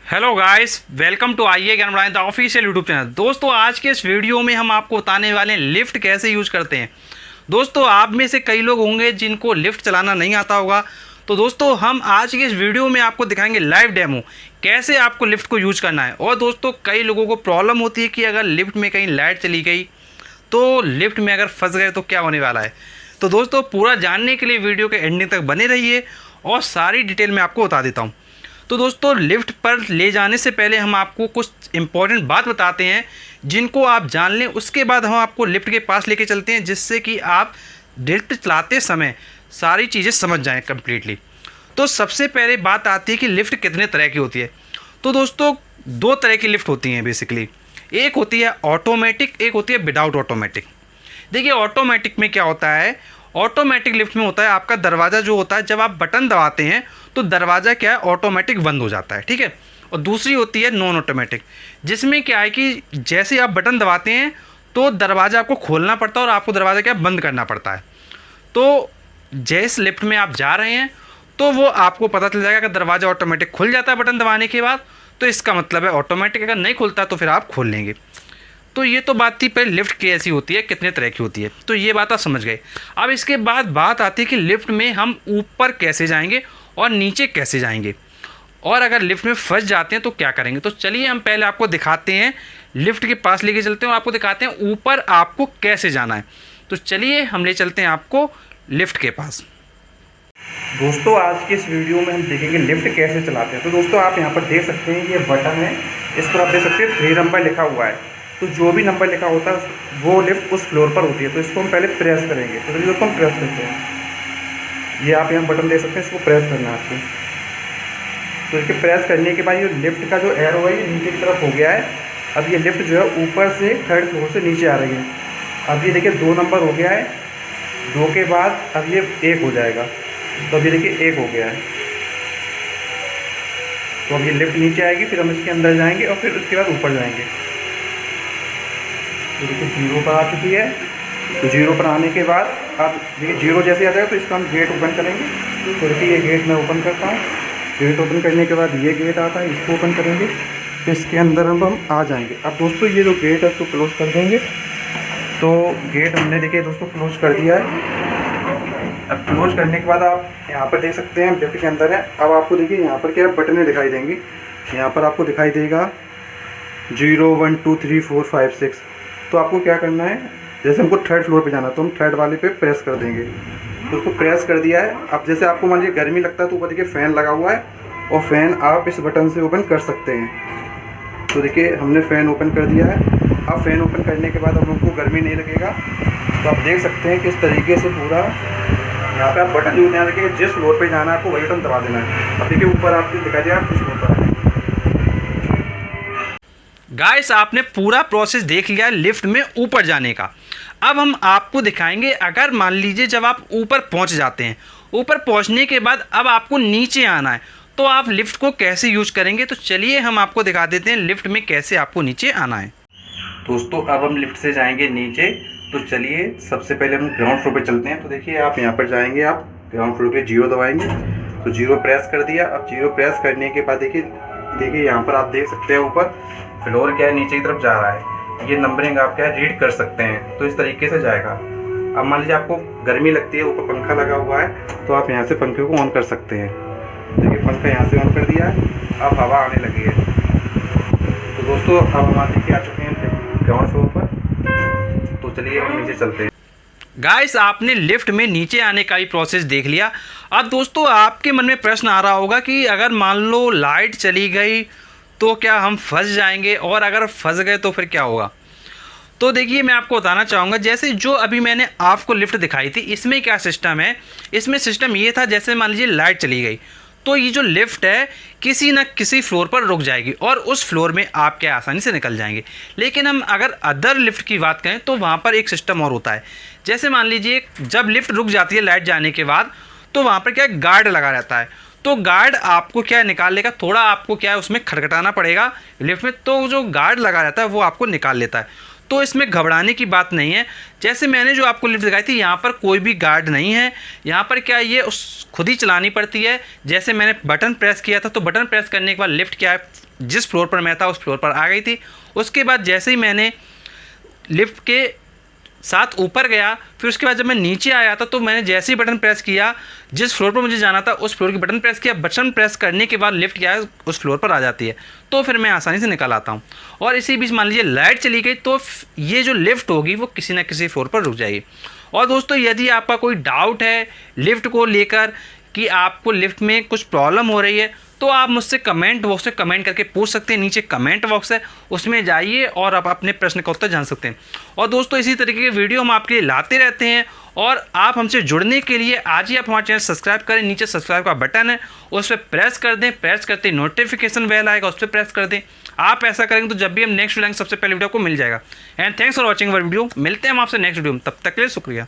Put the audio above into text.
Hello guys, welcome to आइए ज्ञान बढ़ाएं द ऑफिशियल यूट्यूब चैनल। दोस्तों, आज के इस वीडियो में हम आपको बताने वाले हैं लिफ्ट कैसे यूज़ करते हैं। दोस्तों, आप में से कई लोग होंगे जिनको लिफ्ट चलाना नहीं आता होगा। तो दोस्तों, हम आज के इस वीडियो में आपको दिखाएंगे लाइव डेमो कैसे आपको लिफ्ट को यूज़ करना है। और दोस्तों, कई लोगों को प्रॉब्लम होती है कि अगर लिफ्ट में कहीं लाइट चली गई तो लिफ्ट में अगर फंस गए तो क्या होने वाला है। तो दोस्तों, पूरा जानने के लिए वीडियो के एंडिंग तक बने रहिए और सारी डिटेल मैं आपको बता देता हूँ। तो दोस्तों, लिफ्ट पर ले जाने से पहले हम आपको कुछ इंपॉर्टेंट बात बताते हैं जिनको आप जान लें। उसके बाद हम आपको लिफ्ट के पास लेके चलते हैं जिससे कि आप लिफ्ट चलाते समय सारी चीज़ें समझ जाएं कम्प्लीटली। तो सबसे पहले बात आती है कि लिफ्ट कितने तरह की होती है। तो दोस्तों, दो तरह की लिफ्ट होती हैं बेसिकली। एक होती है ऑटोमेटिक, एक होती है विदाउट ऑटोमेटिक। देखिए, ऑटोमेटिक में क्या होता है, ऑटोमेटिक लिफ्ट में होता है आपका दरवाज़ा जो होता है, जब आप बटन दबाते हैं तो दरवाज़ा क्या है ऑटोमेटिक बंद हो जाता है, ठीक है। और दूसरी होती है नॉन ऑटोमेटिक, जिसमें क्या है कि जैसे आप बटन दबाते हैं तो दरवाज़ा आपको खोलना पड़ता है और आपको दरवाज़ा क्या बंद करना पड़ता है। तो जिस लिफ्ट में आप जा रहे हैं तो वो आपको पता चल जाएगा कि दरवाज़ा ऑटोमेटिक खुल जाता है बटन दबाने के बाद, तो इसका मतलब है ऑटोमेटिक। अगर नहीं खुलता तो फिर आप खोल लेंगे। तो ये तो बात थी पहले लिफ्ट कैसी होती है, कितने तरह की होती है, तो ये बात आप समझ गए। अब इसके बाद बात आती है कि लिफ्ट में हम ऊपर कैसे जाएंगे और नीचे कैसे जाएंगे, और अगर लिफ्ट में फंस जाते हैं तो क्या करेंगे। तो चलिए हम पहले आपको दिखाते हैं, लिफ्ट के पास लेके चलते हैं और आपको दिखाते हैं ऊपर आपको कैसे जाना है। तो चलिए हम ले चलते हैं आपको लिफ्ट के पास। दोस्तों, आज के इस वीडियो में हम देखेंगे लिफ्ट कैसे चलाते हैं। तो दोस्तों, आप यहाँ पर देख सकते हैं ये बटन है, इस पर आप देख सकते हैं 3 नंबर लिखा हुआ है। तो जो भी नंबर लिखा होता है वो लिफ्ट उस फ्लोर पर होती है। तो इसको हम पहले प्रेस करेंगे। तो चलिए दोस्तों हम प्रेस करते हैं। ये आप यहाँ बटन देख सकते हैं, इसको प्रेस करना है आपको। तो इसके प्रेस करने के बाद ये लिफ्ट का जो एरो है ये नीचे की तरफ हो गया है। अब ये लिफ्ट जो है ऊपर से 3rd फ्लोर से नीचे आ रही है। अब ये देखिए 2 नंबर हो गया है, 2 के बाद अब ये 1 हो जाएगा। तो अभी देखिए 1 हो गया है। तो अब ये लिफ्ट नीचे आएगी, फिर हम इसके अंदर जाएंगे और फिर उसके बाद ऊपर जाएंगे। तो देखिए 0 पर आ चुकी है। तो 0 पर आने के बाद अब देखिए 0 जैसे आ जाएगा तो इसका हम गेट ओपन करेंगे। तो देखिए ये गेट मैं ओपन करता हूँ। गेट ओपन करने के बाद ये गेट आता है, इसको ओपन करेंगे, तो इसके अंदर अब हम आ जाएंगे। अब दोस्तों ये जो गेट है उसको क्लोज़ कर देंगे। तो गेट हमने देखिए दोस्तों क्लोज़ कर दिया है। अब क्लोज करने के बाद आप यहाँ पर देख सकते हैं लिफ्ट के अंदर है। अब आपको देखिए यहाँ पर क्या बटनें दिखाई देंगी। यहाँ पर आपको दिखाई देगा 0 1 2 3 4 5 6। तो आपको क्या करना है, जैसे हमको 3rd फ्लोर पे जाना है तो हम 3rd वाले पे प्रेस कर देंगे। तो उसको प्रेस कर दिया है। अब जैसे आपको मान लीजिए गर्मी लगता है तो ऊपर देखिए फ़ैन लगा हुआ है और फ़ैन आप इस बटन से ओपन कर सकते हैं। तो देखिए हमने फ़ैन ओपन कर दिया है। अब फ़ैन ओपन करने के बाद अब हमको गर्मी नहीं लगेगा। तो आप देख सकते हैं किस तरीके से पूरा यहाँ पे आप बटन यूज ध्यान रखिए, जिस फ्लोर पे जाना है आपको वही बटन दबा देना है। अब देखिए ऊपर आपको दिखाई दिया आप किस फ्लोर पर है। गाइस, आपने पूरा प्रोसेस देख लिया लिफ्ट में ऊपर जाने का। अब हम आपको दिखाएंगे अगर मान लीजिए जब आप ऊपर पहुंच जाते हैं, ऊपर पहुंचने के बाद अब आपको नीचे आना है तो आप लिफ्ट को कैसे यूज करेंगे। तो चलिए हम आपको दिखा देते हैं लिफ्ट में कैसे आपको नीचे आना है। दोस्तों, अब हम लिफ्ट से जाएंगे नीचे। तो चलिए सबसे पहले हम ग्राउंड फ्लोर पे चलते हैं। तो देखिए आप यहाँ पर जाएंगे, आप ग्राउंड फ्लोर पे 0 दबाएंगे। तो 0 प्रेस कर दिया। अब 0 प्रेस करने के बाद देखिए यहाँ पर आप देख सकते हैं ऊपर फ्लोर क्या है नीचे की तरफ जा रहा है। ये नंबरिंग आप क्या है रीड कर सकते हैं। तो इस तरीके से जाएगा। अब मान लीजिए आपको गर्मी लगती है, ऊपर पंखा लगा हुआ है तो आप यहाँ से पंखे को ऑन कर सकते हैं। देखिए पंखा यहाँ से ऑन कर दिया है, अब हवा आने लगी है। तो दोस्तों अब हम देखिए आ चुके हैं ग्राउंड फ्लोर पर। तो चलिए हम नीचे चलते हैं। गाइस, आपने लिफ्ट में नीचे आने का ही प्रोसेस देख लिया। अब दोस्तों आपके मन में प्रश्न आ रहा होगा कि अगर मान लो लाइट चली गई तो क्या हम फंस जाएंगे, और अगर फंस गए तो फिर क्या होगा। तो देखिए मैं आपको बताना चाहूँगा, जैसे जो अभी मैंने आपको लिफ्ट दिखाई थी इसमें क्या सिस्टम है। इसमें सिस्टम ये था, जैसे मान लीजिए लाइट चली गई तो ये जो लिफ्ट है किसी न किसी फ्लोर पर रुक जाएगी और उस फ्लोर में आप क्या आसानी से निकल जाएंगे। लेकिन हम अगर अदर लिफ्ट की बात करें तो वहाँ पर एक सिस्टम और होता है। जैसे मान लीजिए जब लिफ्ट रुक जाती है लाइट जाने के बाद तो वहाँ पर क्या गार्ड लगा रहता है। तो गार्ड आपको क्या निकाल लेगा, थोड़ा आपको क्या है उसमें खटखटाना पड़ेगा लिफ्ट में, तो जो गार्ड लगा रहता है वो आपको निकाल लेता है। तो इसमें घबराने की बात नहीं है। जैसे मैंने जो आपको लिफ्ट दिखाई थी, यहाँ पर कोई भी गार्ड नहीं है। यहाँ पर क्या ये खुद ही चलानी पड़ती है। जैसे मैंने बटन प्रेस किया था, तो बटन प्रेस करने के बाद लिफ्ट क्या है, जिस फ्लोर पर मैं था उस फ्लोर पर आ गई थी। उसके बाद जैसे ही मैंने लिफ्ट के साथ ऊपर गया, फिर उसके बाद जब मैं नीचे आया था, तो मैंने जैसे ही बटन प्रेस किया, जिस फ्लोर पर मुझे जाना था उस फ्लोर की बटन प्रेस किया। बटन प्रेस करने के बाद लिफ्ट क्या है, उस फ्लोर पर आ जाती है, तो फिर मैं आसानी से निकल आता हूँ। और इसी बीच मान लीजिए लाइट चली गई, तो ये जो लिफ्ट होगी वो किसी न किसी फ्लोर पर रुक जाएगी। और दोस्तों, यदि आपका कोई डाउट है लिफ्ट को लेकर कि आपको लिफ्ट में कुछ प्रॉब्लम हो रही है, तो आप मुझसे कमेंट बॉक्स में कमेंट करके पूछ सकते हैं। नीचे कमेंट बॉक्स है, उसमें जाइए और आप अपने प्रश्न का उत्तर जान सकते हैं। और दोस्तों, इसी तरीके के वीडियो हम आपके लिए लाते रहते हैं। और आप हमसे जुड़ने के लिए आज ही आप हमारा चैनल सब्सक्राइब करें। नीचे सब्सक्राइब का बटन है, उस पर प्रेस कर दें। प्रेस करते ही नोटिफिकेशन बेल आएगा, उस पर प्रेस कर दें। आप ऐसा करेंगे तो जब भी हम नेक्स्ट वीडियो सबसे पहले वीडियो को मिल जाएगा। And thanks for watching our video. मिलते हैं हम आपसे नेक्स्ट वीडियो में, तब तक के लिए शुक्रिया।